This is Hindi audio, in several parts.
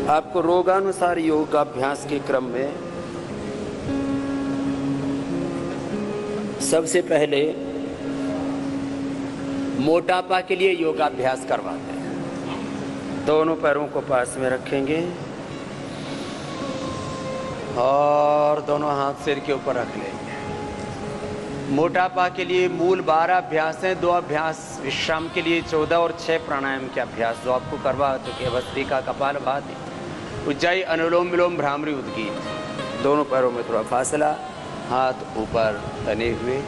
आपको रोगानुसार योगाभ्यास के क्रम में सबसे पहले मोटापा के लिए योगाभ्यास करवाते हैं। दोनों पैरों को पास में रखेंगे और दोनों हाथ सिर के ऊपर रख लेंगे। मोटापा के लिए मूल 12 अभ्यास हैं, 2 अभ्यास विश्राम के लिए 14 और 6 प्राणायाम के अभ्यास जो आपको करवा चुके हैं। भस्त्रिका, कपालभाति, उज्जाई, अनुलोम विलोम, भ्रामरी, उद्गीत। दोनों पैरों में थोड़ा फासला, हाथ ऊपर तने हुए।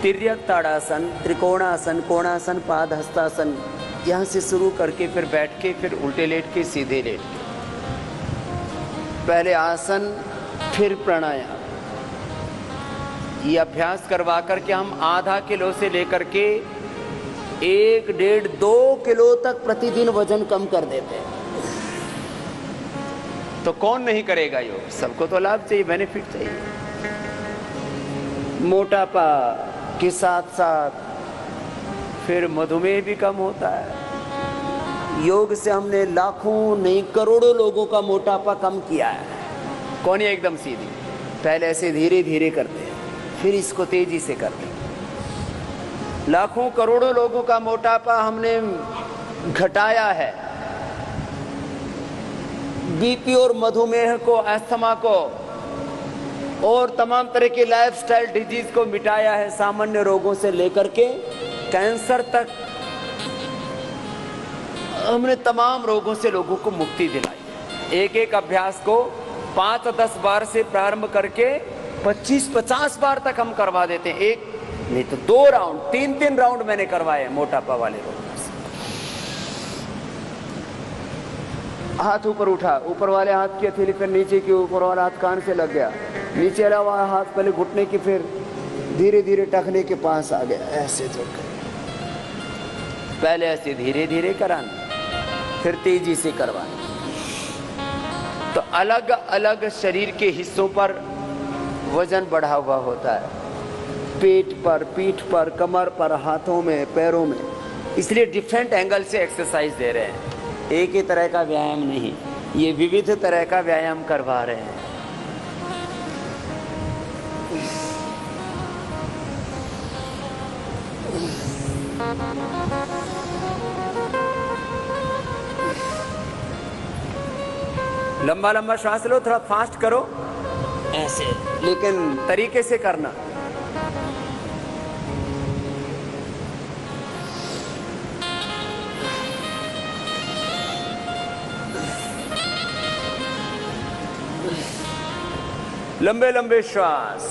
तिर्यक ताड़ासन, त्रिकोणासन, कोणासन, पाद हस्तासन, यहाँ से शुरू करके फिर बैठ के, फिर उल्टे लेट के, सीधे लेट के। पहले आसन फिर प्राणायाम। ये अभ्यास करवा करके हम आधा किलो से लेकर के 1, 1.5, 2 किलो तक प्रतिदिन वजन कम कर देते हैं। तो कौन नहीं करेगा योग? सबको तो लाभ चाहिए, बेनिफिट चाहिए। मोटापा के साथ साथ फिर मधुमेह भी कम होता है। योग से हमने लाखों नहीं करोड़ों लोगों का मोटापा कम किया है। कौन है एकदम सीधी? पहले ऐसे धीरे धीरे करते हैं, फिर इसको तेजी से करते हैं। लाखों करोड़ों लोगों का मोटापा हमने घटाया है। बीपी और मधुमेह को, अस्थमा को और तमाम तरह के लाइफस्टाइल डिजीज को मिटाया है। सामान्य रोगों से लेकर के कैंसर तक हमने तमाम रोगों से लोगों को मुक्ति दिलाई। एक एक अभ्यास को 5-10 बार से प्रारंभ करके 25-50 बार तक हम करवा देते हैं। एक नहीं तो 2 राउंड, 3-3 राउंड मैंने करवाए मोटापा वाले लोगों से। हाथ ऊपर उठा, ऊपर वाले हाथ की हथेली फिर नीचे की, ऊपर वाला हाथ कान से लग गया, नीचे वाला हाथ पहले घुटने की, फिर धीरे धीरे टखने के पास आ गया। ऐसे जो पहले ऐसे धीरे धीरे कराना, फिर तेजी से करवाना। तो अलग अलग शरीर के हिस्सों पर वजन बढ़ा हुआ होता है। पेट पर, पीठ पर, कमर पर, हाथों में, पैरों में। इसलिए डिफरेंट एंगल से एक्सरसाइज दे रहे हैं। एक ही तरह का व्यायाम नहीं, ये विविध तरह का व्यायाम करवा रहे हैं। लंबा लंबा श्वास लो, थोड़ा फास्ट करो ऐसे, लेकिन तरीके से करना। लंबे लंबे श्वास।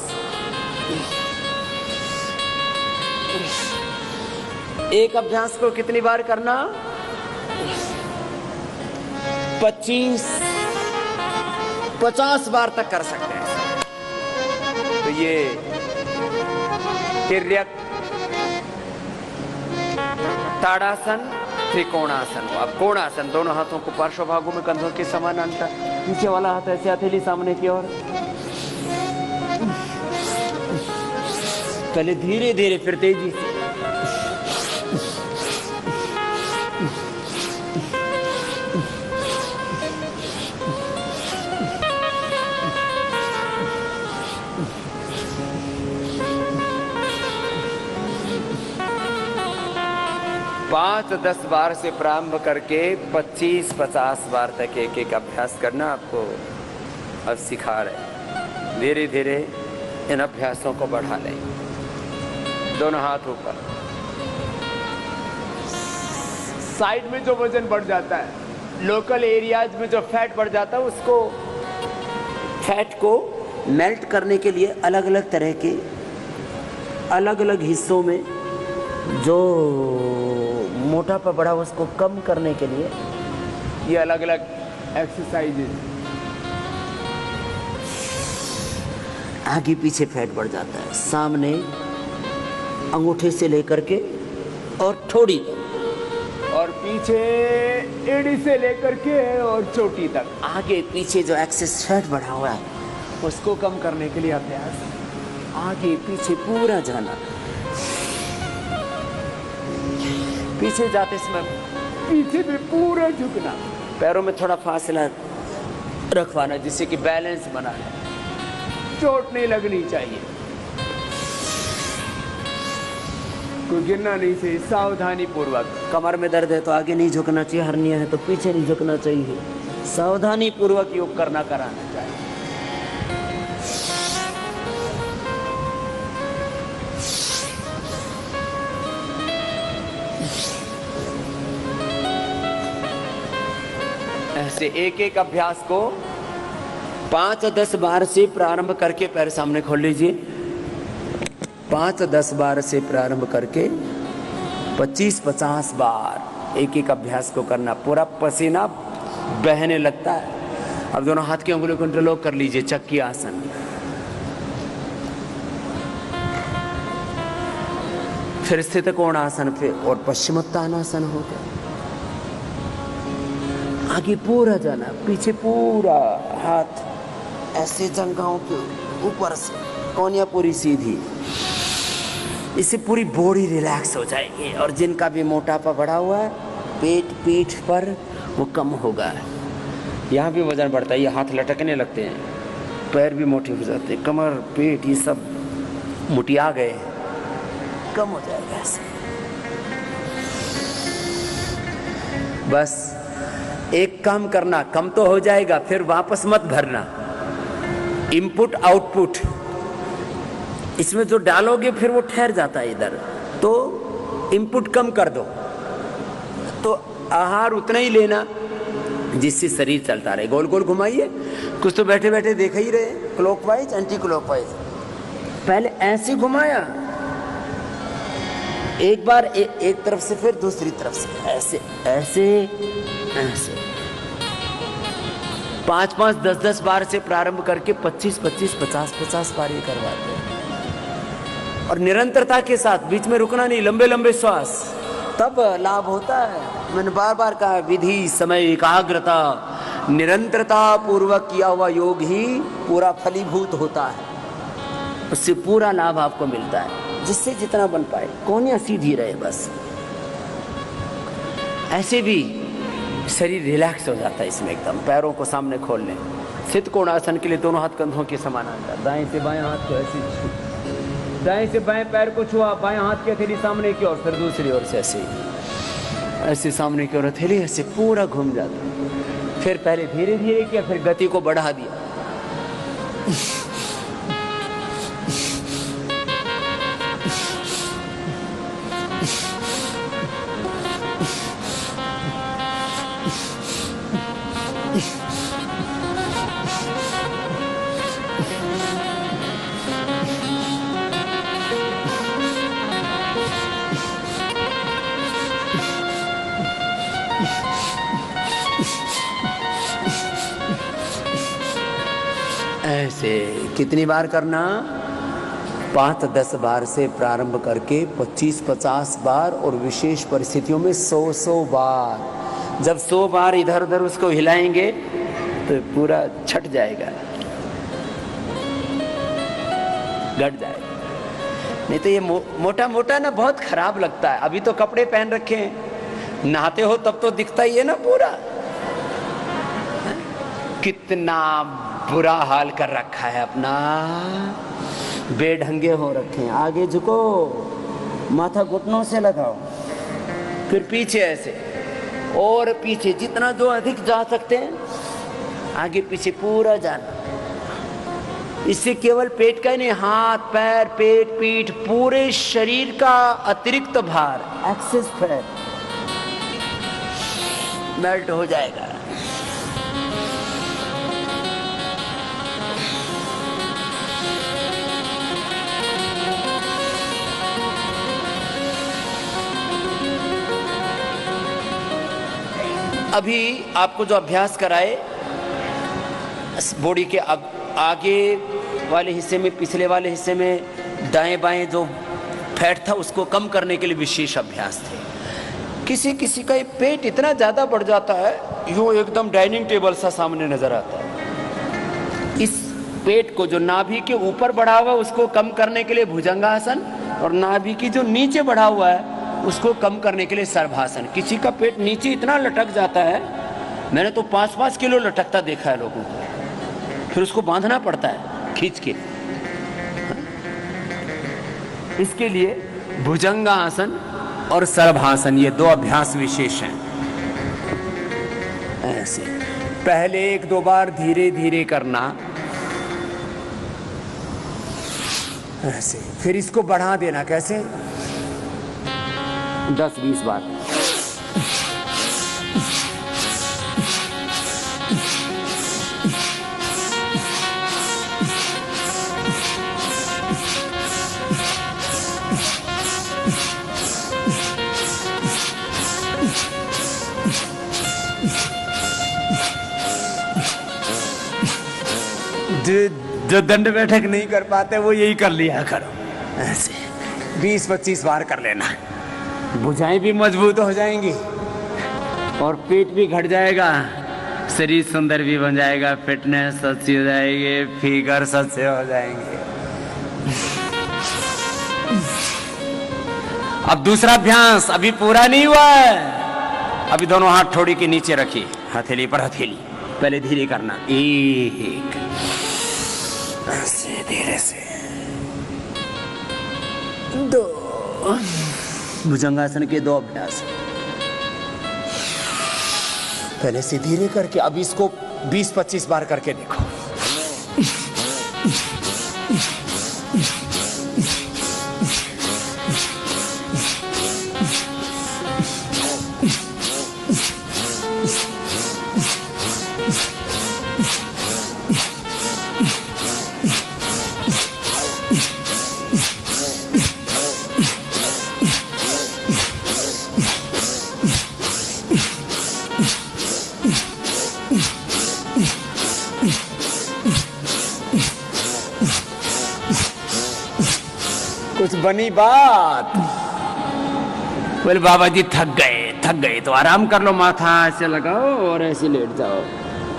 एक अभ्यास को कितनी बार करना? 25-50 बार तक कर सकते हैं। तो ये तिर्यक, ताड़ासन, त्रिकोणासन। अब कोणासन, दोनों हाथों को पार्श्व भागों में कंधों के समानांतर, नीचे वाला हाथ ऐसे हथेली सामने की ओर। पहले धीरे धीरे, फिर तेजी से। पाँच 10 बार से प्रारंभ करके 25-50 बार तक एक एक अभ्यास करना आपको अब सिखा रहे। धीरे धीरे इन अभ्यासों को बढ़ा लें। दोनों हाथ ऊपर। साइड में जो वजन बढ़ जाता है, लोकल एरियाज में जो फैट बढ़ जाता है, उसको, फैट को मेल्ट करने के लिए अलग अलग तरह के, अलग अलग हिस्सों में जो मोटापा बढ़ा उसको कम करने के लिए ये अलग अलग एक्सरसाइजेज। आगे पीछे फैट बढ़ जाता है, सामने अंगूठे से लेकर के और ठोड़ी तक, और पीछे एड़ी से लेकर के और चोटी तक। आगे पीछे जो एक्सेस फैट बढ़ा हुआ है उसको कम करने के लिए अभ्यास। आगे पीछे पूरा जाना। पीछे जाते समय पीछे भी पूरा झुकना, पैरों में थोड़ा फासला रखवाना जिससे कि बैलेंस बना है, चोट नहीं लगनी चाहिए, कोई गिरना नहीं चाहिए, सावधानी पूर्वक। कमर में दर्द है तो आगे नहीं झुकना चाहिए, हर्निया है तो पीछे नहीं झुकना चाहिए, सावधानी पूर्वक योग कराना चाहिए। ऐसे एक एक अभ्यास को 5-10 बार से प्रारंभ करके पैर सामने खोल लीजिए। 5-10 बार से प्रारंभ करके 25-50 बार एक एक अभ्यास को करना, पूरा पसीना बहने लगता है। अब दोनों हाथ की उंगलियों को इंटरलॉक कर लीजिए, चक्की आसन। फिर स्थित कोण आसन, फिर और पश्चिमोत्तानासन हो गया। आगे पूरा जाना, पीछे पूरा, हाथ ऐसे जंघाओं के ऊपर से, कोहनियां पूरी सीधी। इससे पूरी बॉडी रिलैक्स हो जाएगी और जिनका भी मोटापा बढ़ा हुआ है पेट पीठ पर, वो कम होगा। यहाँ भी वजन बढ़ता है, ये हाथ लटकने लगते हैं, पैर भी मोटे हो जाते हैं, कमर पेट ये सब मुटिया गए, कम हो जाएगा ऐसे। बस एक काम करना, कम तो हो जाएगा, फिर वापस मत भरना। इनपुट आउटपुट इसमें जो डालोगे फिर वो ठहर जाता है इधर, तो इनपुट कम कर दो, तो आहार उतना ही लेना जिससे शरीर चलता रहे। गोल गोल घुमाइए, कुछ तो बैठे बैठे देख ही रहे, क्लॉकवाइज एंटी क्लॉकवाइज। पहले ऐसे घुमाया एक बार, एक तरफ से, फिर दूसरी तरफ से, ऐसे ऐसे ऐसे 5-5, 10-10 बार से प्रारंभ करके 25-25, 50-50 बार ये करवाते हैं। और निरंतरता के साथ, बीच में रुकना नहीं, लंबे लंबे श्वास, तब लाभ होता है। मैंने बार बार कहा, विधि, समय, एकाग्रता, निरंतरता पूर्वक किया हुआ योग ही पूरा फलीभूत होता है, उससे पूरा लाभ आपको मिलता है, जिससे जितना बन पाए। कोहनियां सीधी रहे बस। ऐसे भी शरीर रिलैक्स हो जाता है इसमें एकदम। पैरों को सामने खोल लें। स्थित कोणासन के लिए दोनों हाथ कंधों के समानांतर, दाएं से बाएं हाथ को ऐसे, दाएं से बाएं पैर को छुआ, बाएं हाथ की हथेली सामने की ओर, फिर दूसरी ओर से ऐसे ऐसे सामने की ओर हथेली, ऐसे पूरा घूम जाता। फिर पहले धीरे धीरे किया, फिर गति को बढ़ा दिया। ऐसे कितनी बार करना? 5-10 बार से प्रारंभ करके 25-50 बार, और विशेष परिस्थितियों में 100-100 बार। जब 100 बार इधर उधर उसको हिलाएंगे तो पूरा छट जाएगा, घट जाएगा। नहीं तो ये मोटा मोटा ना बहुत खराब लगता है। अभी तो कपड़े पहन रखे हैं, नहाते हो तब तो दिखता ही है ना पूरा, कितना बुरा हाल कर रखा है अपना, बेढंगे हो रखे हैं। आगे झुको, माथा घुटनों से लगाओ, फिर पीछे ऐसे, और पीछे जितना जो अधिक जा सकते हैं, आगे पीछे पूरा जाना। इससे केवल पेट का ही नहीं, हाथ पैर पेट पीठ पूरे शरीर का अतिरिक्त भार, एक्सेस फैट मेल्ट हो जाएगा। अभी आपको जो अभ्यास कराए, बॉडी के आगे वाले हिस्से में, पिछले वाले हिस्से में दाएं बाएं जो फैट था उसको कम करने के लिए विशेष अभ्यास थे। किसी किसी का पेट इतना ज़्यादा बढ़ जाता है, यूँ एकदम डाइनिंग टेबल सा सामने नजर आता है। इस पेट को जो नाभि के ऊपर बढ़ा हुआ है उसको कम करने के लिए भुजंगासन, और नाभि की जो नीचे बढ़ा हुआ है उसको कम करने के लिए सर्वासन। किसी का पेट नीचे इतना लटक जाता है, मैंने तो 5-5 किलो लटकता देखा है लोगों को, फिर उसको बांधना पड़ता है खींच के। इसके लिए भुजंगासन और सर्वासन ये 2 अभ्यास विशेष हैं। ऐसे पहले 1-2 बार धीरे धीरे करना, ऐसे, फिर इसको बढ़ा देना। कैसे? 10-20 बार। जो दंड बैठक नहीं कर पाते वो यही कर लिया करो। ऐसे 20-25 बार कर लेना, भुजाएं भी मजबूत हो जाएंगी और पेट भी घट जाएगा, शरीर सुंदर भी बन जाएगा, फिटनेस अच्छी हो जाएगी, फिगर अच्छे हो जाएंगे। अब दूसरा अभ्यास अभी पूरा नहीं हुआ है। अभी दोनों हाथ ठोड़ी के नीचे रखिए, हथेली पर हथेली। पहले धीरे करना, 1, ऐसे धीरे से 2। भुजंगासन के 2 अभ्यास। पहले से धीरे करके अब इसको 20-25 बार करके देखो। कुछ बनी बात? बोले बाबा जी थक गए तो आराम कर लो, माथा ऐसे लगाओ और ऐसे लेट जाओ,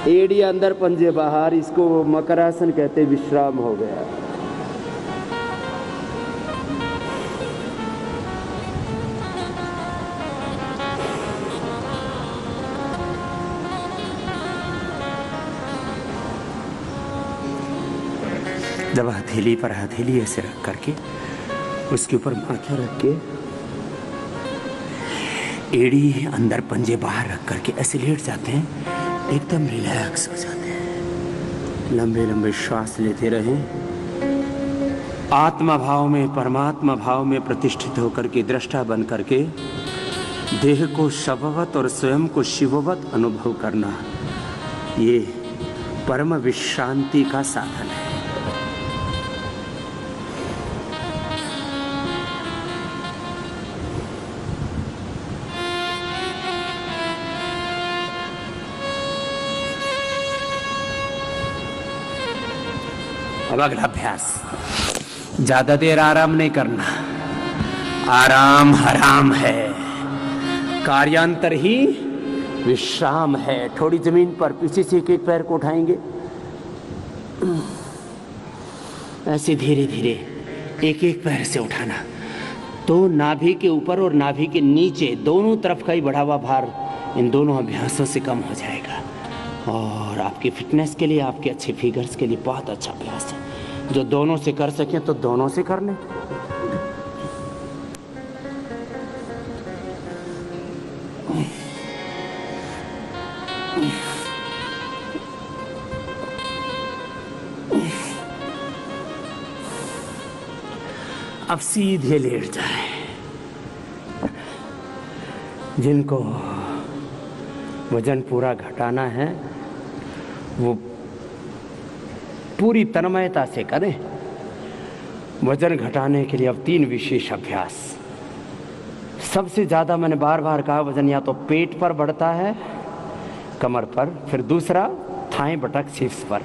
एड़ी अंदर पंजे बाहर, इसको मकरासन कहते, विश्राम हो गया। जब हथेली पर हथेली ऐसे रख करके उसके ऊपर माथा रख के एड़ी अंदर पंजे बाहर रख करके ऐसे लेट जाते हैं, एकदम रिलैक्स हो जाते हैं। लंबे लंबे श्वास लेते रहें, आत्मा भाव में, परमात्मा भाव में प्रतिष्ठित होकर के दृष्टा बन करके देह को शववत और स्वयं को शिववत अनुभव करना, ये परम विश्रांति का साधन है। अब अगला अभ्यास, ज्यादा देर आराम नहीं करना। आराम हराम है, कार्यांतर ही विश्राम है। थोड़ी जमीन पर पीछे से एक पैर को उठाएंगे, ऐसे धीरे धीरे एक पैर से उठाना, तो नाभि के ऊपर और नाभि के नीचे दोनों तरफ का ही बढ़ा हुआ भार इन दोनों अभ्यासों से कम हो जाएगा। और आपकी फिटनेस के लिए, आपके अच्छे फिगर्स के लिए बहुत अच्छा अभ्यास है। जो दोनों से कर सकें तो दोनों से कर लें। अब सीधे लेट जाए। जिनको वजन पूरा घटाना है वो पूरी तन्मयता से करें। वजन घटाने के लिए अब 3 विशेष अभ्यास। सबसे ज़्यादा मैंने बार बार कहा, वजन या तो पेट पर बढ़ता है, कमर पर, फिर दूसरा थाई बटक शिफ्स पर।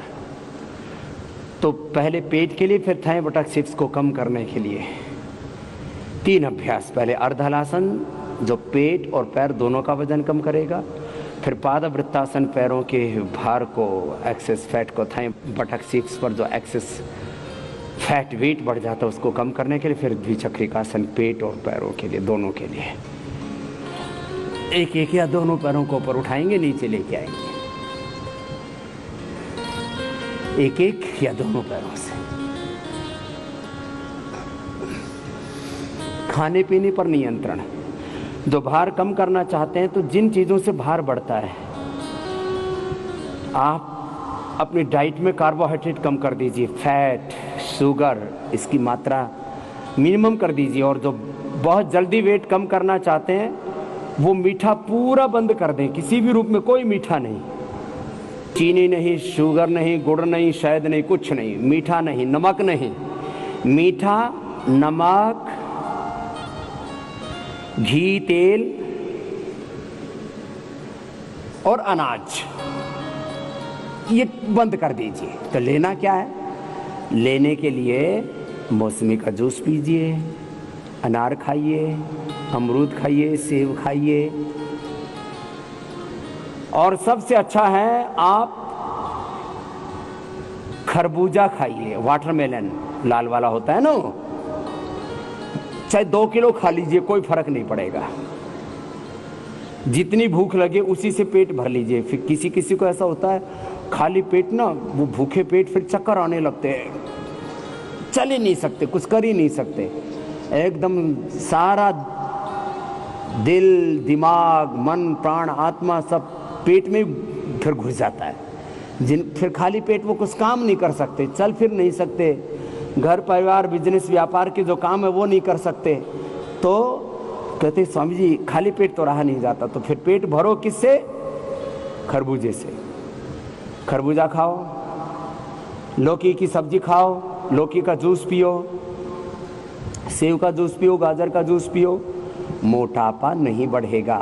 तो पहले पेट के लिए, फिर थाई बटक शिफ्स को कम करने के लिए 3 अभ्यास। पहले अर्धहलासन जो पेट और पैर दोनों का वजन कम करेगा, फिर पादवृत्तासन पैरों के भार को, एक्सेस फैट को, थाई बटक शिफ्स पर जो एक्सेस फैट वेट बढ़ जाता है, उसको कम करने के लिए फिर द्विचक्रिकासन पेट और पैरों के लिए, दोनों के लिए। एक एक या दोनों पैरों को ऊपर उठाएंगे, नीचे लेके आएंगे, एक एक या दोनों पैरों से। खाने पीने पर नियंत्रण। जो भार कम करना चाहते हैं तो जिन चीज़ों से भार बढ़ता है, आप अपनी डाइट में कार्बोहाइड्रेट कम कर दीजिए, फैट, शुगर, इसकी मात्रा मिनिमम कर दीजिए। और जो बहुत जल्दी वेट कम करना चाहते हैं वो मीठा पूरा बंद कर दें, किसी भी रूप में कोई मीठा नहीं, चीनी नहीं, शुगर नहीं, गुड़ नहीं, शहद नहीं, कुछ नहीं, मीठा नहीं, नमक नहीं। मीठा, नमक, घी, तेल और अनाज, ये बंद कर दीजिए। तो लेना क्या है? लेने के लिए मौसमी का जूस पीजिए, अनार खाइए, अमरूद खाइए, सेब खाइए, और सबसे अच्छा है आप खरबूजा खाइए, वाटरमेलन लाल वाला होता है ना, चाहे 2 किलो खा लीजिए, कोई फर्क नहीं पड़ेगा। जितनी भूख लगे उसी से पेट भर लीजिए। फिर किसी किसी को ऐसा होता है खाली पेट ना, वो भूखे पेट फिर चक्कर आने लगते हैं, चल ही नहीं सकते, कुछ कर ही नहीं सकते, एकदम सारा दिल, दिमाग, मन, प्राण, आत्मा सब पेट में फिर घुस जाता है। फिर खाली पेट वो कुछ काम नहीं कर सकते, चल फिर नहीं सकते, घर परिवार बिजनेस व्यापार के जो काम है वो नहीं कर सकते। तो कहते स्वामी जी खाली पेट तो रहा नहीं जाता, तो फिर पेट भरो किससे? खरबूजे से। खरबूजा खाओ, लौकी की सब्जी खाओ, लौकी का जूस पियो, सेव का जूस पियो, गाजर का जूस पियो, मोटापा नहीं बढ़ेगा।